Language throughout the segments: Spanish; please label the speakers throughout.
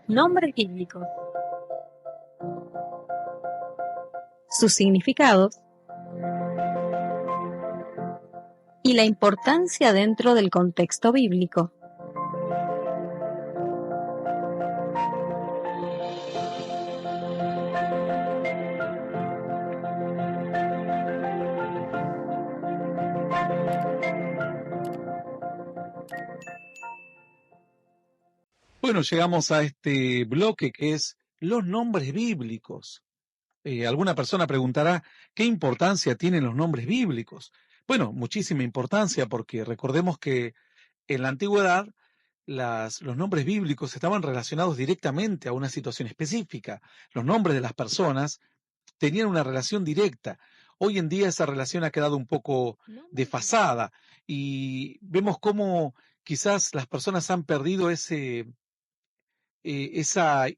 Speaker 1: Nombres bíblicos. Sus significados y la importancia dentro del contexto bíblico.
Speaker 2: Bueno, llegamos a este bloque que es los nombres bíblicos. Alguna persona preguntará, ¿qué importancia tienen los nombres bíblicos? Bueno, muchísima importancia porque recordemos que en la antigüedad los nombres bíblicos estaban relacionados directamente a una situación específica. Los nombres de las personas tenían una relación directa. Hoy en día esa relación ha quedado un poco desfasada y vemos cómo quizás las personas han perdido esa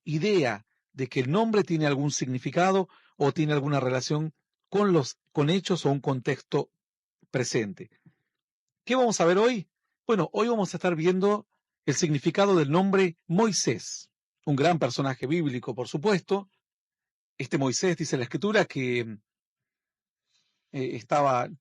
Speaker 2: idea de que el nombre tiene algún significado o tiene alguna relación con hechos o un contexto presente. ¿Qué vamos a ver hoy? Bueno, hoy vamos a estar viendo el significado del nombre Moisés, un gran personaje bíblico, por supuesto. Este Moisés, dice la Escritura, que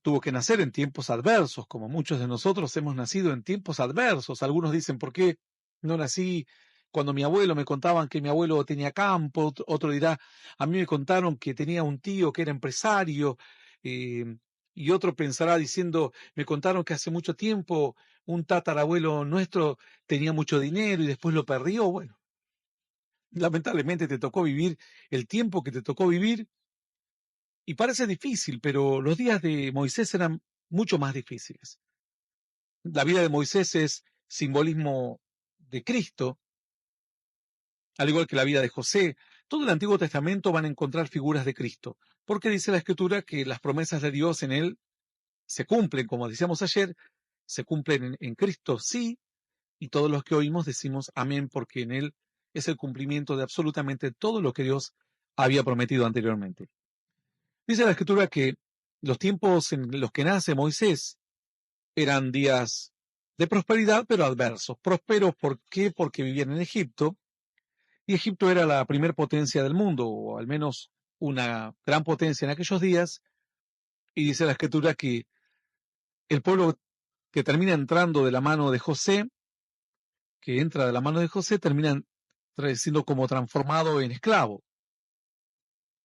Speaker 2: tuvo que nacer en tiempos adversos, como muchos de nosotros hemos nacido en tiempos adversos. Algunos dicen, ¿por qué no nací cuando mi abuelo me contaban que mi abuelo tenía campo? Otro dirá, a mí me contaron que tenía un tío que era empresario, eh, y otro pensará diciendo, me contaron que hace mucho tiempo un tatarabuelo nuestro tenía mucho dinero y después lo perdió. Bueno, lamentablemente te tocó vivir el tiempo que te tocó vivir. Y parece difícil, pero los días de Moisés eran mucho más difíciles. La vida de Moisés es simbolismo de Cristo, al igual que la vida de José. Todo el Antiguo Testamento van a encontrar figuras de Cristo, porque dice la Escritura que las promesas de Dios en él se cumplen, como decíamos ayer, se cumplen en Cristo, sí, y todos los que oímos decimos amén, porque en él es el cumplimiento de absolutamente todo lo que Dios había prometido anteriormente. Dice la Escritura que los tiempos en los que nace Moisés eran días de prosperidad, pero adversos. Prósperos, ¿por qué? Porque vivían en Egipto, y Egipto era la primer potencia del mundo, o al menos una gran potencia en aquellos días, y dice la Escritura que el pueblo que termina entrando de la mano de José, que entra de la mano de José, termina siendo como transformado en esclavo,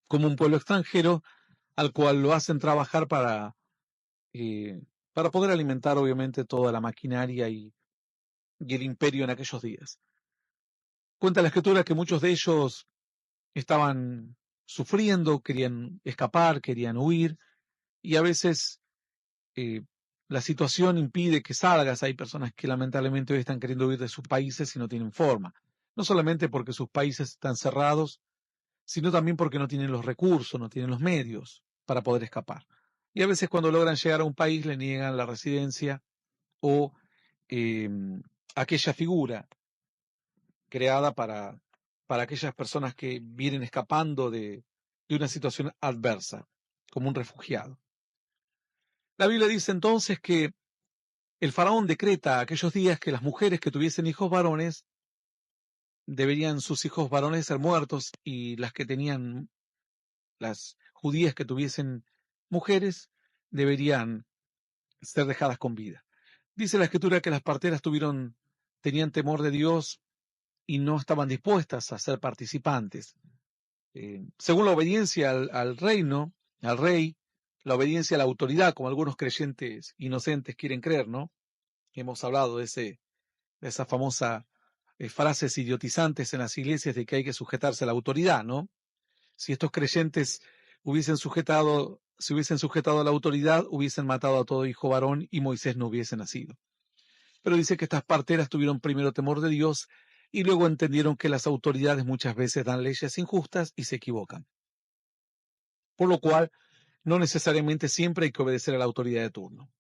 Speaker 2: como un pueblo extranjero al cual lo hacen trabajar eh, para poder alimentar obviamente toda la maquinaria y el imperio en aquellos días. Cuenta la Escritura que muchos de ellos estaban sufriendo, querían escapar, querían huir, y a veces eh, la situación impide que salgas. Hay personas que lamentablemente hoy están queriendo huir de sus países y no tienen forma. No solamente porque sus países están cerrados, sino también porque no tienen los recursos, no tienen los medios para poder escapar. Y a veces cuando logran llegar a un país le niegan la residencia o eh, aquella figura creada para aquellas personas que vienen escapando de una situación adversa, como un refugiado. La Biblia dice entonces que el faraón decreta aquellos días que las mujeres que tuviesen hijos varones deberían sus hijos varones ser muertos, y las que tenían, las judías que tuviesen mujeres, deberían ser dejadas con vida. Dice la Escritura que las parteras tenían temor de Dios y no estaban dispuestas a ser participantes. Según la obediencia al reino, al rey, la obediencia a la autoridad, como algunos creyentes inocentes quieren creer, ¿no? Hemos hablado de esa famosa frases idiotizantes en las iglesias de que hay que sujetarse a la autoridad, ¿no? Si estos creyentes se hubiesen sujetado a la autoridad, hubiesen matado a todo hijo varón y Moisés no hubiese nacido. Pero dice que estas parteras tuvieron primero temor de Dios y luego entendieron que las autoridades muchas veces dan leyes injustas y se equivocan. Por lo cual, no necesariamente siempre hay que obedecer a la autoridad de turno.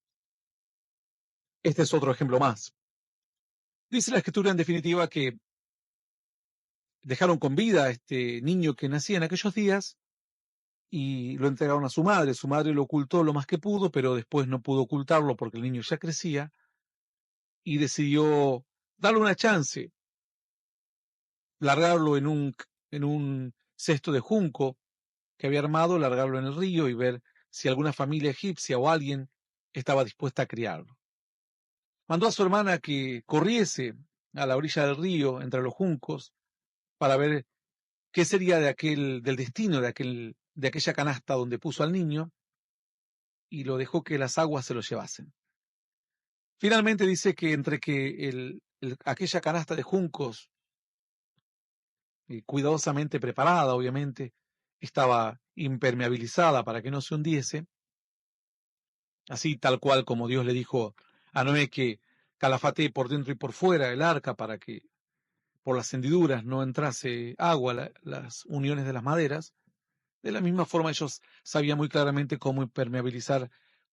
Speaker 2: Este es otro ejemplo más. Dice la Escritura en definitiva que dejaron con vida a este niño que nacía en aquellos días y lo entregaron a su madre. Su madre lo ocultó lo más que pudo, pero después no pudo ocultarlo porque el niño ya crecía y decidió darle una chance. largarlo en un cesto de junco que había armado, largarlo en el río y ver si alguna familia egipcia o alguien estaba dispuesta a criarlo. Mandó a su hermana que corriese a la orilla del río, entre los juncos, para ver qué sería del destino de aquella canasta donde puso al niño, y lo dejó que las aguas se lo llevasen. Finalmente dice que entre que aquella canasta de juncos, cuidadosamente preparada, obviamente, estaba impermeabilizada para que no se hundiese, así tal cual como Dios le dijo a Noé que calafatee por dentro y por fuera el arca para que por las hendiduras no entrase agua, las uniones de las maderas. De la misma forma ellos sabían muy claramente cómo impermeabilizar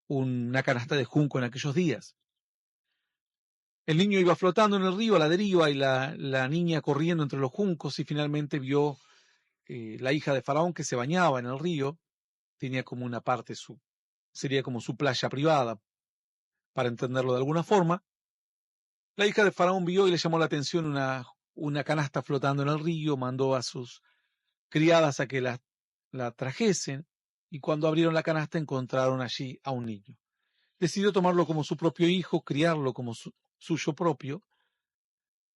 Speaker 2: una canasta de junco en aquellos días. El niño iba flotando en el río a la deriva y la niña corriendo entre los juncos, y finalmente vio la hija de Faraón que se bañaba en el río. Tenía como una parte, sería como su playa privada, para entenderlo de alguna forma. La hija de Faraón vio y le llamó la atención una canasta flotando en el río, mandó a sus criadas a que la trajesen, y cuando abrieron la canasta encontraron allí a un niño. Decidió tomarlo como su propio hijo, criarlo como suyo propio,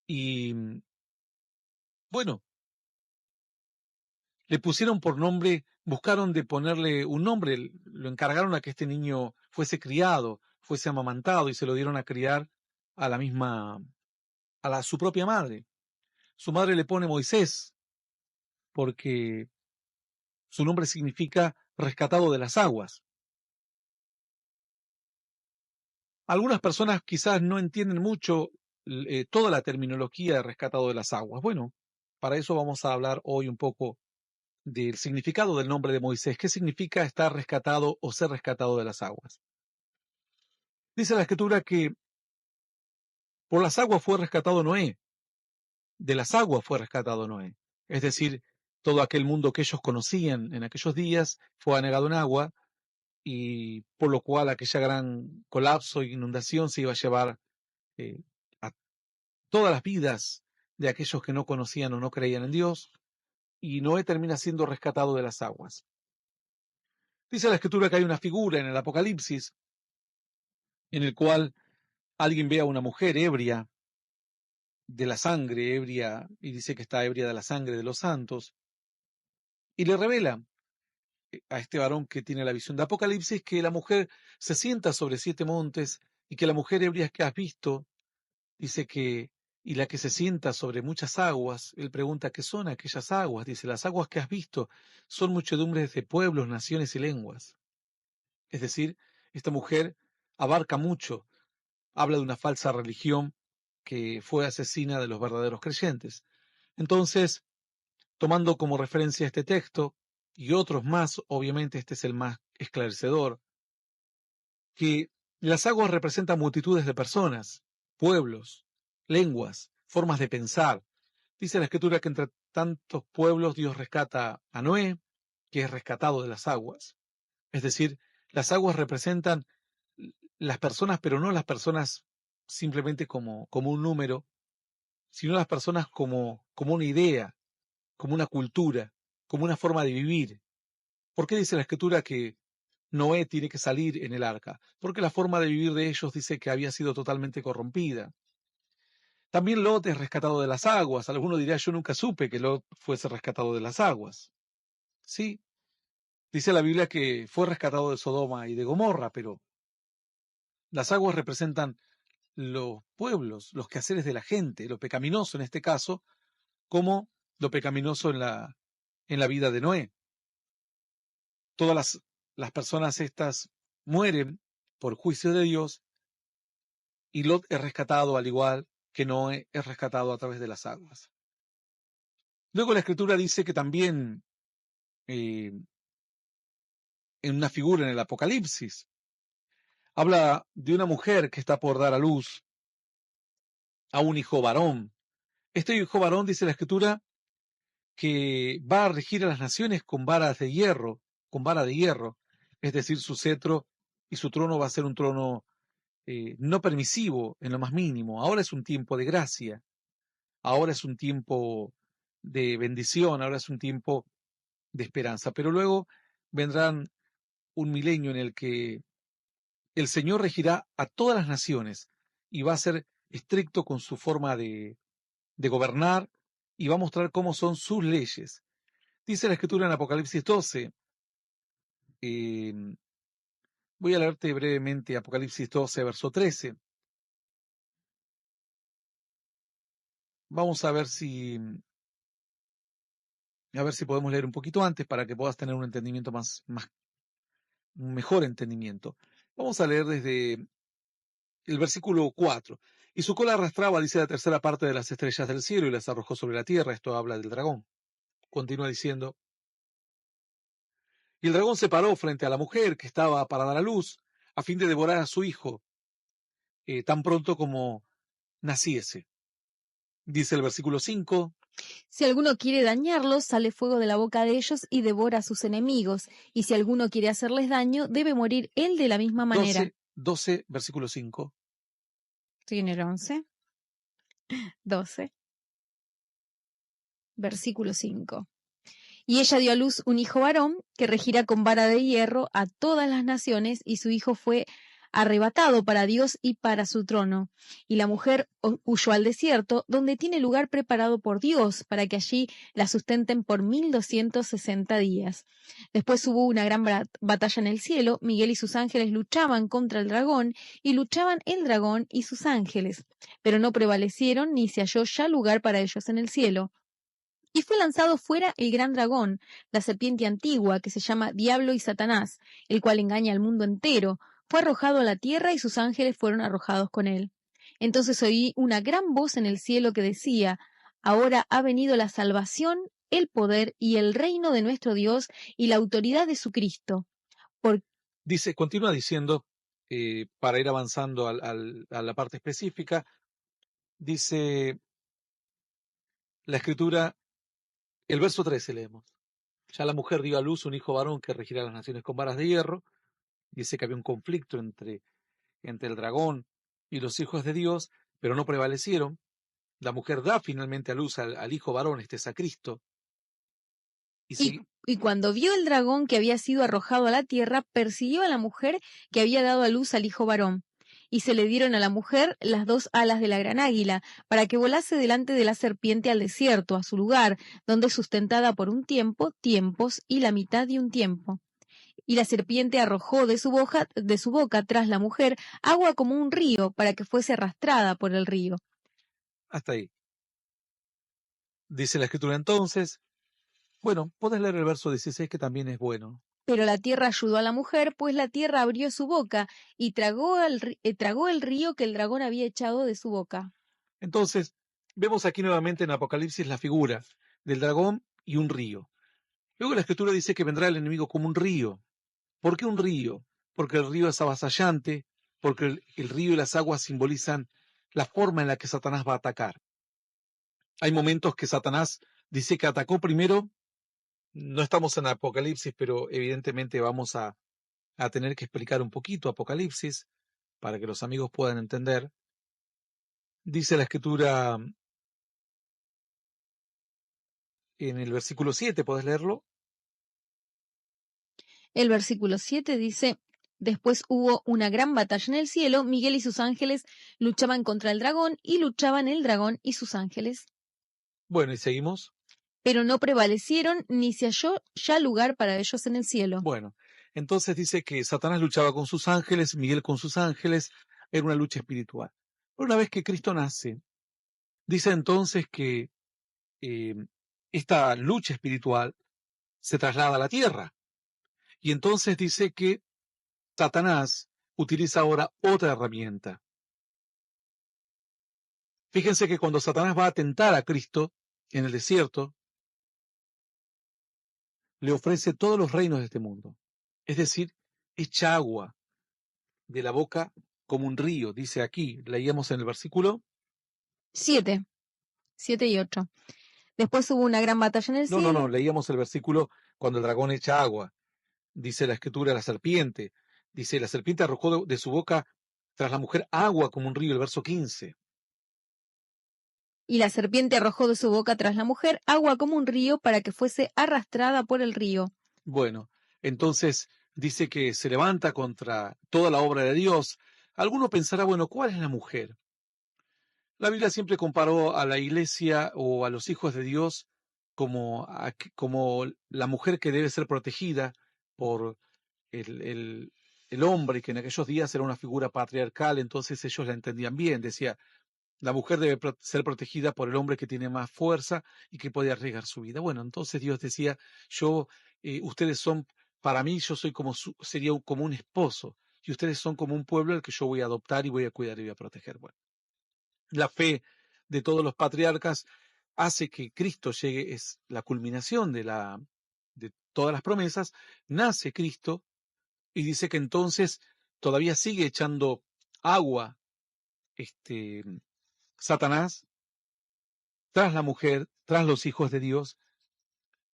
Speaker 2: y bueno, le pusieron por nombre, buscaron de ponerle un nombre, lo encargaron a que este niño fuese criado, fuese amamantado, y se lo dieron a criar a su propia madre. Su madre le pone Moisés, porque su nombre significa rescatado de las aguas. Algunas personas quizás no entienden mucho toda la terminología de rescatado de las aguas. Bueno, para eso vamos a hablar hoy un poco del significado del nombre de Moisés. ¿Qué significa estar rescatado o ser rescatado de las aguas? Dice la Escritura que por las aguas fue rescatado Noé, de las aguas fue rescatado Noé. Es decir, todo aquel mundo que ellos conocían en aquellos días fue anegado en agua, y por lo cual aquella gran colapso e inundación se iba a llevar eh, a todas las vidas de aquellos que no conocían o no creían en Dios, y Noé termina siendo rescatado de las aguas. Dice la Escritura que hay una figura en el Apocalipsis en el cual alguien ve a una mujer ebria de la sangre, ebria, y dice que está ebria de la sangre de los santos, y le revela a este varón que tiene la visión de Apocalipsis que la mujer se sienta sobre 7 montes, y que la mujer ebria que has visto, dice que, y la que se sienta sobre muchas aguas. Él pregunta, ¿qué son aquellas aguas? Dice, las aguas que has visto son muchedumbres de pueblos, naciones y lenguas. Es decir, esta mujer abarca mucho, habla de una falsa religión que fue asesina de los verdaderos creyentes. Entonces, tomando como referencia este texto y otros más, obviamente este es el más esclarecedor, que las aguas representan multitudes de personas, pueblos, lenguas, formas de pensar. Dice la Escritura que entre tantos pueblos Dios rescata a Noé, que es rescatado de las aguas. Es decir, las aguas representan las personas, pero no las personas simplemente como un número, sino las personas como una idea, como una cultura, como una forma de vivir. ¿Por qué dice la Escritura que Noé tiene que salir en el arca? Porque la forma de vivir de ellos dice que había sido totalmente corrompida. También Lot es rescatado de las aguas. Alguno dirá, yo nunca supe que Lot fuese rescatado de las aguas. Sí, dice la Biblia que fue rescatado de Sodoma y de Gomorra, pero las aguas representan los pueblos, los quehaceres de la gente, lo pecaminoso en este caso, como lo pecaminoso en la vida de Noé. Todas las personas estas mueren por juicio de Dios, y Lot es rescatado al igual que Noé es rescatado a través de las aguas. Luego la Escritura dice que también eh, en una figura en el Apocalipsis habla de una mujer que está por dar a luz a un hijo varón. Este hijo varón, dice la Escritura, que va a regir a las naciones con varas de hierro, con vara de hierro, es decir, su cetro y su trono va a ser un trono no permisivo en lo más mínimo. Ahora es un tiempo de gracia, ahora es un tiempo de bendición, ahora es un tiempo de esperanza. Pero luego vendrán un milenio en el que el Señor regirá a todas las naciones y va a ser estricto con su forma de gobernar y va a mostrar cómo son sus leyes. Dice la Escritura en Apocalipsis 12, eh, voy a leerte brevemente Apocalipsis 12, verso 13. Vamos a ver si podemos leer un poquito antes para que puedas tener un entendimiento un mejor entendimiento. Vamos a leer desde el versículo 4. Y su cola arrastraba, dice, la tercera parte de las estrellas del cielo y las arrojó sobre la tierra. Esto habla del dragón. Continúa diciendo, y el dragón se paró frente a la mujer que estaba para dar a luz, a fin de devorar a su hijo, tan pronto como naciese. Dice el versículo 5.
Speaker 1: Si alguno quiere dañarlos, sale fuego de la boca de ellos y devora a sus enemigos. Y si alguno quiere hacerles daño, debe morir él de la misma manera.
Speaker 2: 12, versículo 5.
Speaker 1: Estoy en el 11. 12. Versículo 5. Y ella dio a luz un hijo varón que regirá con vara de hierro a todas las naciones, y su hijo fue arrebatado para Dios y para su trono. Y la mujer huyó al desierto, donde tiene lugar preparado por Dios, para que allí la sustenten por 1260 días. Después hubo una gran batalla en el cielo. Miguel y sus ángeles luchaban contra el dragón, y luchaban el dragón y sus ángeles, pero no prevalecieron, ni se halló ya lugar para ellos en el cielo. Y fue lanzado fuera el gran dragón, la serpiente antigua, que se llama Diablo y Satanás, el cual engaña al mundo entero. Fue arrojado a la tierra y sus ángeles fueron arrojados con él. Entonces oí una gran voz en el cielo que decía: Ahora ha venido la salvación, el poder y el reino de nuestro Dios y la autoridad de su Cristo.
Speaker 2: Dice, continúa diciendo, para ir avanzando a la parte específica, dice la Escritura, el verso 13 leemos. Ya la mujer dio a luz un hijo varón que regirá las naciones con varas de hierro. Dice que había un conflicto entre el dragón y los hijos de Dios, pero no prevalecieron. La mujer da finalmente a luz al hijo varón, este es a Cristo.
Speaker 1: Y cuando vio el dragón que había sido arrojado a la tierra, persiguió a la mujer que había dado a luz al hijo varón. Y se le dieron a la mujer las dos alas de la gran águila, para que volase delante de la serpiente al desierto, a su lugar, donde sustentada por un tiempo, tiempos y la mitad de un tiempo. Y la serpiente arrojó de su boca tras la mujer agua como un río, para que fuese arrastrada por el río.
Speaker 2: Hasta ahí. Dice la Escritura entonces. Bueno, puedes leer el verso 16 que también es bueno.
Speaker 1: Pero la tierra ayudó a la mujer, pues la tierra abrió su boca y tragó el río que el dragón había echado de su boca.
Speaker 2: Entonces, vemos aquí nuevamente en Apocalipsis la figura del dragón y un río. Luego la Escritura dice que vendrá el enemigo como un río. ¿Por qué un río? Porque el río es avasallante, porque el río y las aguas simbolizan la forma en la que Satanás va a atacar. Hay momentos que Satanás dice que atacó primero. No estamos en Apocalipsis, pero evidentemente vamos a tener que explicar un poquito Apocalipsis para que los amigos puedan entender. Dice la Escritura en el versículo 7, ¿podés leerlo?
Speaker 1: El versículo 7 dice: Después hubo una gran batalla en el cielo. Miguel y sus ángeles luchaban contra el dragón, y luchaban el dragón y sus ángeles.
Speaker 2: Bueno, y seguimos.
Speaker 1: Pero no prevalecieron, ni se halló ya lugar para ellos en el cielo.
Speaker 2: Bueno, entonces dice que Satanás luchaba con sus ángeles, Miguel con sus ángeles, era una lucha espiritual. Pero una vez que Cristo nace, dice entonces que esta lucha espiritual se traslada a la tierra. Y entonces dice que Satanás utiliza ahora otra herramienta. Fíjense que cuando Satanás va a tentar a Cristo en el desierto, le ofrece todos los reinos de este mundo. Es decir, echa agua de la boca como un río, dice aquí, leíamos en el versículo
Speaker 1: 7 y 8. Después hubo una gran batalla en el cielo.
Speaker 2: No, leíamos el versículo cuando el dragón echa agua. Dice la Escritura, la serpiente. Dice, la serpiente arrojó de su boca tras la mujer agua como un río, el verso 15.
Speaker 1: Y la serpiente arrojó de su boca tras la mujer agua como un río para que fuese arrastrada por el río.
Speaker 2: Bueno, entonces dice que se levanta contra toda la obra de Dios. Alguno pensará, bueno, ¿cuál es la mujer? La Biblia siempre comparó a la iglesia o a los hijos de Dios como la mujer que debe ser protegida por el, el, el hombre, que en aquellos días era una figura patriarcal, entonces ellos la entendían bien. Decía, la mujer debe ser protegida por el hombre que tiene más fuerza y que puede arriesgar su vida. Bueno, entonces Dios decía, ustedes son, para mí, yo soy sería como un esposo, y ustedes son como un pueblo al que yo voy a adoptar y voy a cuidar y voy a proteger. Bueno, la fe de todos los patriarcas hace que Cristo llegue, es la culminación de todas las promesas, nace Cristo y dice que entonces todavía sigue echando agua, Satanás, tras la mujer, tras los hijos de Dios,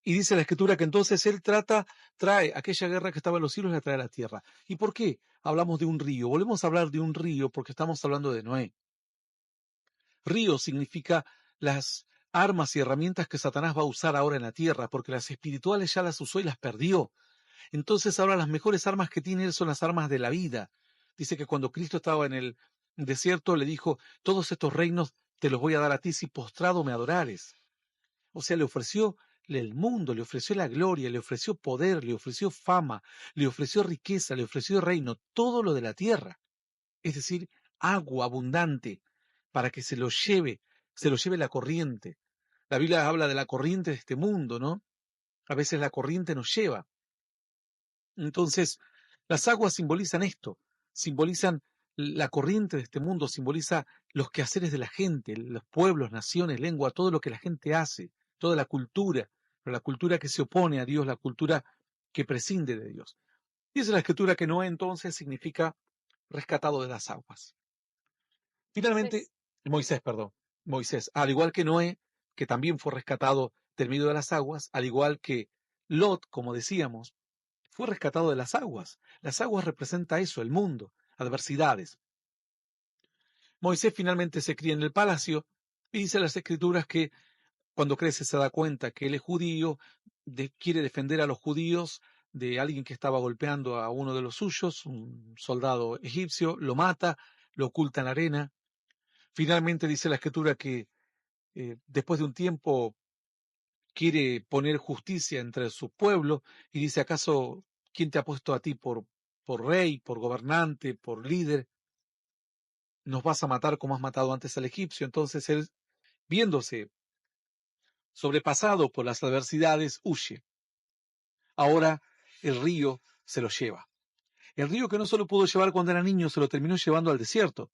Speaker 2: y dice la Escritura que entonces él trae aquella guerra que estaba en los cielos, la trae a la tierra. ¿Y por qué hablamos de un río? Volvemos a hablar de un río porque estamos hablando de Noé. Río significa las armas y herramientas que Satanás va a usar ahora en la tierra, porque las espirituales ya las usó y las perdió. Entonces ahora las mejores armas que tiene él son las armas de la vida. Dice que cuando Cristo estaba en el desierto le dijo, todos estos reinos te los voy a dar a ti si postrado me adorares. O sea, le ofreció el mundo, le ofreció la gloria, le ofreció poder, le ofreció fama, le ofreció riqueza, le ofreció reino, todo lo de la tierra. Es decir, agua abundante para que se lo lleve la corriente. La Biblia habla de la corriente de este mundo, ¿no? A veces la corriente nos lleva. Entonces, las aguas simbolizan esto, simbolizan la corriente de este mundo, simboliza los quehaceres de la gente, los pueblos, naciones, lengua, todo lo que la gente hace, toda la cultura, pero la cultura que se opone a Dios, la cultura que prescinde de Dios. Dice la Escritura que Noé entonces significa rescatado de las aguas. Finalmente, Moisés, al igual que Noé, que también fue rescatado del medio de las aguas, al igual que Lot, como decíamos, fue rescatado de las aguas. Las aguas representa eso, el mundo, adversidades. Moisés finalmente se cría en el palacio y dice las escrituras que cuando crece se da cuenta que él es judío, quiere defender a los judíos de alguien que estaba golpeando a uno de los suyos, un soldado egipcio, lo mata, lo oculta en la arena. Finalmente dice la escritura que después de un tiempo quiere poner justicia entre su pueblo y dice, ¿acaso quién te ha puesto a ti por rey, por gobernante, por líder? ¿Nos vas a matar como has matado antes al egipcio? Entonces él, viéndose sobrepasado por las adversidades, huye. Ahora el río se lo lleva. El río que no solo pudo llevar cuando era niño, se lo terminó llevando al desierto,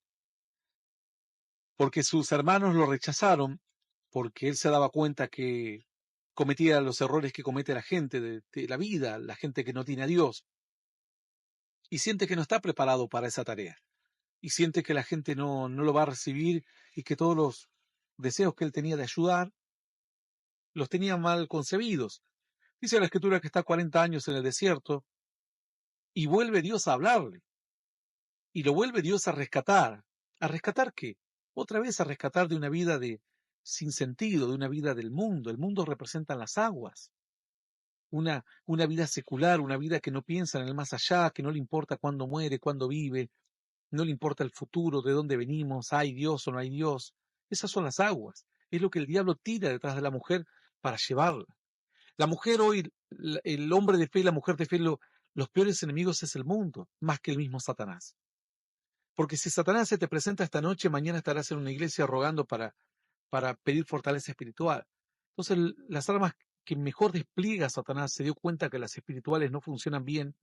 Speaker 2: porque sus hermanos lo rechazaron, porque él se daba cuenta que cometía los errores que comete la gente de la vida, la gente que no tiene a Dios, y siente que no está preparado para esa tarea, y siente que la gente no lo va a recibir y que todos los deseos que él tenía de ayudar los tenía mal concebidos. Dice la Escritura que está 40 años en el desierto y vuelve Dios a hablarle, y lo vuelve Dios a rescatar. ¿A rescatar qué? Otra vez a rescatar de una vida sin sentido, de una vida del mundo. El mundo representa las aguas. Una vida secular, una vida que no piensa en el más allá, que no le importa cuándo muere, cuándo vive, no le importa el futuro, de dónde venimos, hay Dios o no hay Dios. Esas son las aguas. Es lo que el diablo tira detrás de la mujer para llevarla. La mujer hoy, el hombre de fe y la mujer de fe, los peores enemigos es el mundo, más que el mismo Satanás. Porque si Satanás se te presenta esta noche, mañana estarás en una iglesia rogando para pedir fortaleza espiritual. Entonces, las armas que mejor despliega Satanás se dio cuenta que las espirituales no funcionan bien,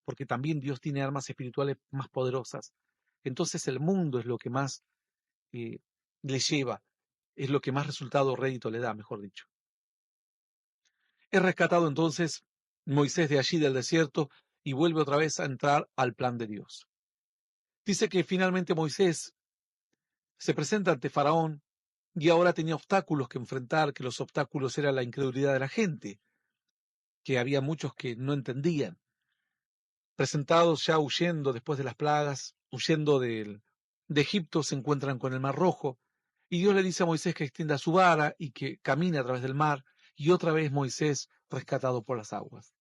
Speaker 2: porque también Dios tiene armas espirituales más poderosas. Entonces el mundo es lo que más eh, le lleva, es lo que más resultado o rédito le da, mejor dicho. Es rescatado entonces Moisés de allí del desierto y vuelve otra vez a entrar al plan de Dios. Dice que finalmente Moisés se presenta ante Faraón y ahora tenía obstáculos que enfrentar, que los obstáculos eran la incredulidad de la gente, que había muchos que no entendían. Presentados ya huyendo después de las plagas, huyendo de Egipto, se encuentran con el Mar Rojo Y Dios le dice a Moisés que extienda su vara y que camine a través del mar. Y otra vez Moisés rescatado por las aguas.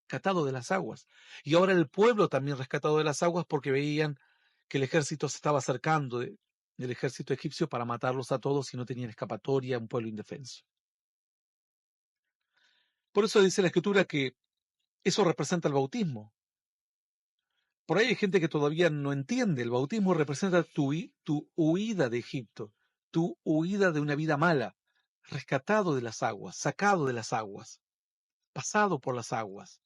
Speaker 2: Rescatado de las aguas. Y ahora el pueblo también rescatado de las aguas porque veían que el ejército se estaba acercando del ejército egipcio para matarlos a todos y no tenían escapatoria, un pueblo indefenso. Por eso dice la Escritura que eso representa el bautismo. Por ahí hay gente que todavía no entiende. El bautismo representa tu huida de Egipto, tu huida de una vida mala, rescatado de las aguas, sacado de las aguas, pasado por las aguas.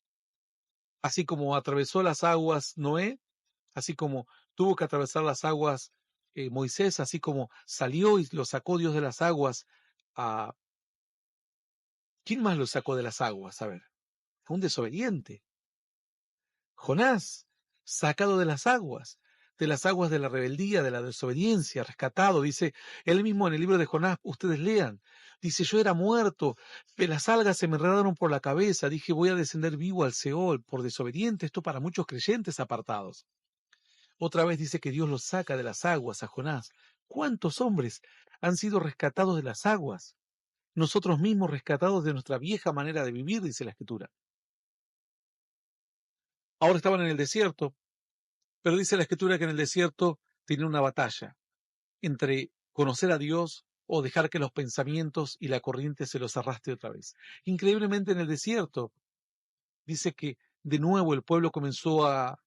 Speaker 2: Así como atravesó las aguas Noé, así como tuvo que atravesar las aguas Moisés, así como salió y lo sacó Dios de las aguas. A... ¿Quién más lo sacó de las aguas? A ver, a un desobediente. Jonás, sacado de las aguas de la rebeldía, de la desobediencia, rescatado, dice él mismo en el libro de Jonás, ustedes lean, dice, yo era muerto, las algas se me enredaron por la cabeza, dije, voy a descender vivo al Seol, por desobediente, esto para muchos creyentes apartados. Otra vez dice que Dios los saca de las aguas a Jonás. ¿Cuántos hombres han sido rescatados de las aguas? Nosotros mismos rescatados de nuestra vieja manera de vivir, dice la Escritura. Ahora estaban en el desierto, pero dice la Escritura que en el desierto tiene una batalla entre conocer a Dios o dejar que los pensamientos y la corriente se los arrastre otra vez. Increíblemente en el desierto dice que de nuevo el pueblo comenzó a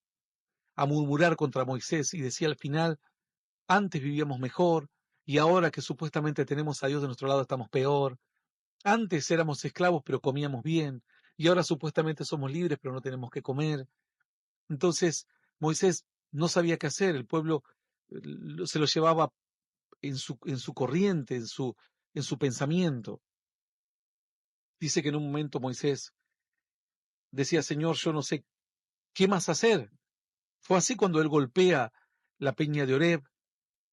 Speaker 2: murmurar contra Moisés y decía al final, antes vivíamos mejor y ahora que supuestamente tenemos a Dios de nuestro lado estamos peor. Antes éramos esclavos pero comíamos bien y ahora supuestamente somos libres pero no tenemos que comer. Entonces Moisés no sabía qué hacer, el pueblo se lo llevaba en su corriente, en su pensamiento. Dice que en un momento Moisés decía, Señor, yo no sé qué más hacer. Fue así cuando él golpea la peña de Oreb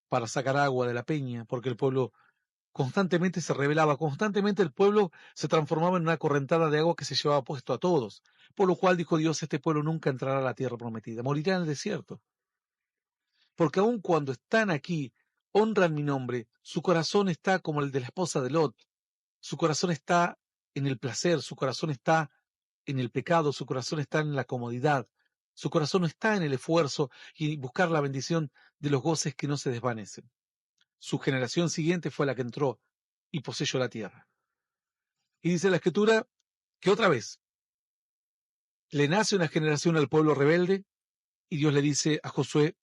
Speaker 2: para sacar agua de la peña, porque el pueblo constantemente se rebelaba, constantemente el pueblo se transformaba en una correntada de agua que se llevaba puesto a todos. Por lo cual dijo Dios, este pueblo nunca entrará a la tierra prometida, morirá en el desierto. Porque aun cuando están aquí, honran mi nombre, su corazón está como el de la esposa de Lot. Su corazón está en el placer, su corazón está en el pecado, su corazón está en la comodidad, su corazón no está en el esfuerzo y buscar la bendición de los goces que no se desvanecen. Su generación siguiente fue la que entró y poseyó la tierra. Y dice la Escritura que otra vez le nace una generación al pueblo rebelde y Dios le dice a Josué,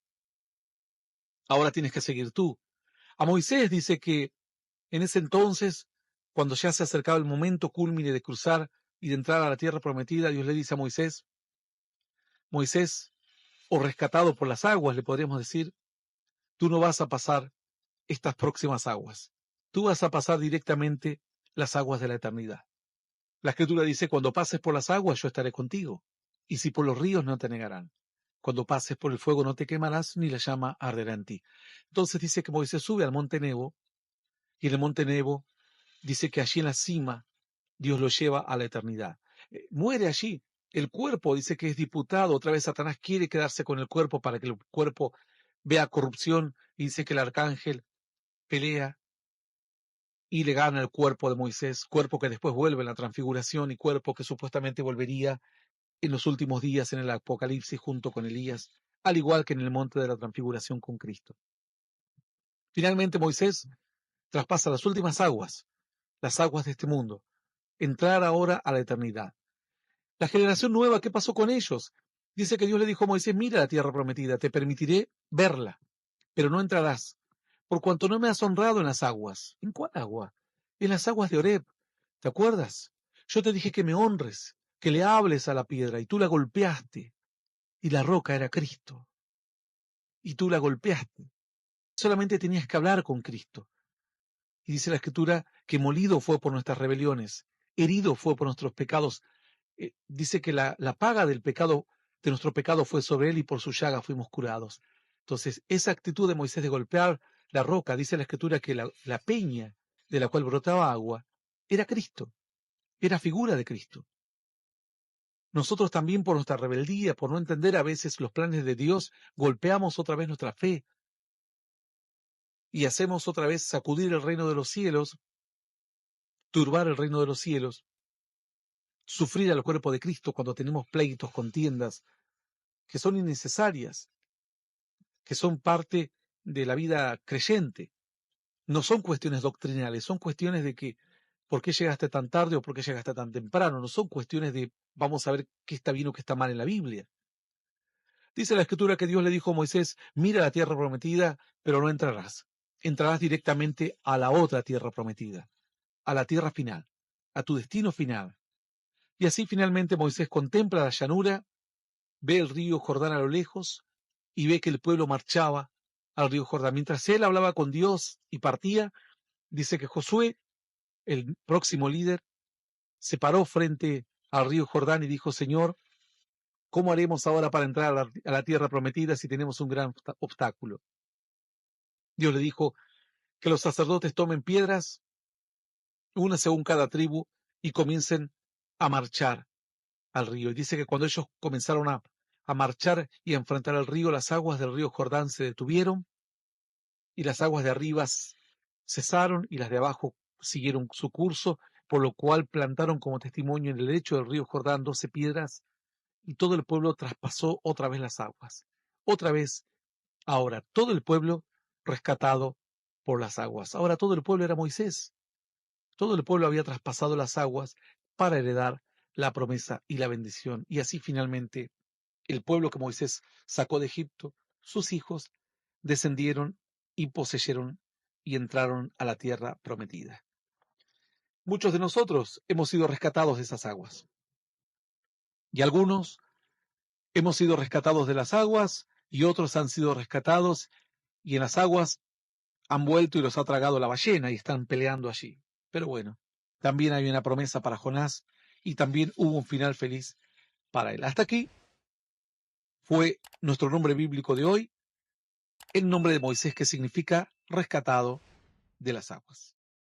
Speaker 2: ahora tienes que seguir tú. A Moisés dice que en ese entonces, cuando ya se acercaba el momento cúlmine de cruzar y de entrar a la tierra prometida, Dios le dice a Moisés, Moisés, o rescatado por las aguas, le podríamos decir, tú no vas a pasar estas próximas aguas. Tú vas a pasar directamente las aguas de la eternidad. La Escritura dice, cuando pases por las aguas, yo estaré contigo. Y si por los ríos, no te negarán. Cuando pases por el fuego, no te quemarás, ni la llama arderá en ti. Entonces dice que Moisés sube al monte Nebo, y en el monte Nebo dice que allí en la cima Dios lo lleva a la eternidad. Muere allí. El cuerpo dice que es diputado. Otra vez Satanás quiere quedarse con el cuerpo para que el cuerpo vea corrupción. Y dice que el arcángel pelea y le gana el cuerpo de Moisés, cuerpo que después vuelve en la transfiguración y cuerpo que supuestamente volvería en los últimos días en el Apocalipsis junto con Elías, al igual que en el monte de la transfiguración con Cristo. Finalmente Moisés traspasa las aguas de este mundo, entrar ahora a la eternidad. La generación nueva, ¿qué pasó con ellos? Dice que Dios le dijo a Moisés, mira la tierra prometida, te permitiré verla, pero no entrarás, por cuanto no me has honrado en las aguas. ¿En cuál agua? En las aguas de Oreb. ¿Te acuerdas? Yo te dije que me honres, que le hables a la piedra, y tú la golpeaste, y la roca era Cristo, y tú la golpeaste. Solamente tenías que hablar con Cristo. Y dice la Escritura que molido fue por nuestras rebeliones, herido fue por nuestros pecados. Dice que la paga del pecado, de nuestro pecado fue sobre él y por su llaga fuimos curados. Entonces, esa actitud de Moisés de golpear la roca, dice la Escritura que la peña de la cual brotaba agua, era Cristo, era figura de Cristo. Nosotros también por nuestra rebeldía, por no entender a veces los planes de Dios, golpeamos otra vez nuestra fe. y hacemos otra vez sacudir el reino de los cielos, turbar el reino de los cielos, sufrir al cuerpo de Cristo cuando tenemos pleitos, contiendas, que son innecesarias, que son parte de la vida creyente. No son cuestiones doctrinales, son cuestiones de que ¿por qué llegaste tan tarde o por qué llegaste tan temprano? No son cuestiones de vamos a ver qué está bien o qué está mal en la Biblia. Dice la Escritura que Dios le dijo a Moisés, mira la tierra prometida, pero no entrarás. Entrarás directamente a la otra tierra prometida, a la tierra final, a tu destino final. Y así finalmente Moisés contempla la llanura, ve el río Jordán a lo lejos y ve que el pueblo marchaba al río Jordán. Mientras él hablaba con Dios y partía, dice que Josué, el próximo líder, se paró frente al río Jordán y dijo, Señor, ¿cómo haremos ahora para entrar a la tierra prometida si tenemos un gran obstáculo? Dios le dijo que los sacerdotes tomen piedras, una según cada tribu, y comiencen a marchar al río. Y dice que cuando ellos comenzaron a marchar y a enfrentar el río, las aguas del río Jordán se detuvieron y las aguas de arriba cesaron y las de abajo siguieron su curso, por lo cual plantaron como testimonio en el lecho del río Jordán 12 piedras y todo el pueblo traspasó otra vez las aguas. Otra vez, ahora, todo el pueblo rescatado por las aguas. Ahora todo el pueblo era Moisés. Todo el pueblo había traspasado las aguas para heredar la promesa y la bendición. Y así finalmente el pueblo que Moisés sacó de Egipto, sus hijos, descendieron y poseyeron y entraron a la tierra prometida. Muchos de nosotros hemos sido rescatados de esas aguas. Y algunos hemos sido rescatados de las aguas y otros han sido rescatados y en las aguas han vuelto y los ha tragado la ballena y están peleando allí. Pero bueno, también hay una promesa para Jonás y también hubo un final feliz para él. Hasta aquí fue nuestro nombre bíblico de hoy, el nombre de Moisés, que significa rescatado de las aguas.